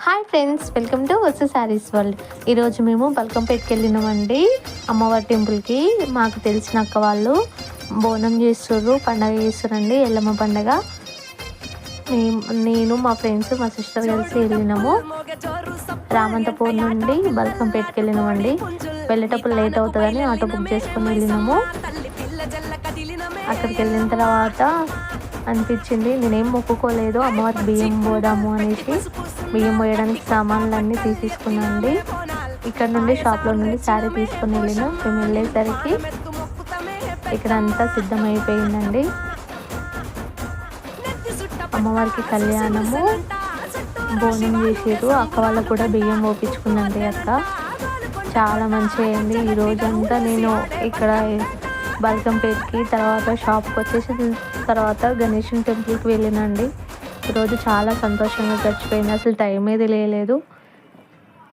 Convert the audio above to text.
Hi friends, welcome to Vasu saris world. ఈరోజు మేము బల్కంపేటకి వెళ్ళినామండి అమ్మవారి టెంపుల్కి. మాకు తెలిసిన అక్క వాళ్ళు బోనం చేస్తుర్రు, పండగ చేస్తురండి, ఎల్లమ్మ పండగ. నేను మా ఫ్రెండ్స్ మా సిస్టర్ కలిసి వెళ్ళినాము. రామంతపూర్ నుండి బల్కంపేటకి వెళ్ళినామండి. వెళ్ళేటప్పుడు లేట్ అవుతుందని ఆటో బుక్ చేసుకొని వెళ్ళినాము. అక్కడికి వెళ్ళిన తర్వాత అనిపించింది, నేనేం మొక్కుకోలేదు, అమ్మవారికి బియ్యం పోదాము అనేసి బియ్యం పోయడానికి సామాన్లన్నీ తీసేసుకున్నాండి. ఇక్కడ నుండి షాప్లో నుండి శారీ తీసుకుని వెళ్ళినాం. మేము వెళ్ళేసరికి ఇక్కడ అంతా సిద్ధమైపోయిందండి. అమ్మవారికి కళ్యాణము, బోనం చేసారు. అక్క వాళ్ళకు కూడా బియ్యం పోపించుకుందండి అక్క. చాలా మంచిగా అయింది. ఈ రోజంతా నేను ఇక్కడ బల్కంపేటకి, తర్వాత షాప్కి వచ్చేసి తర్వాత గణేషన్ టెంపుల్కి వెళ్ళినండి. ఈరోజు చాలా సంతోషంగా గడిచిపోయింది. అసలు టైం ఏది లేదు.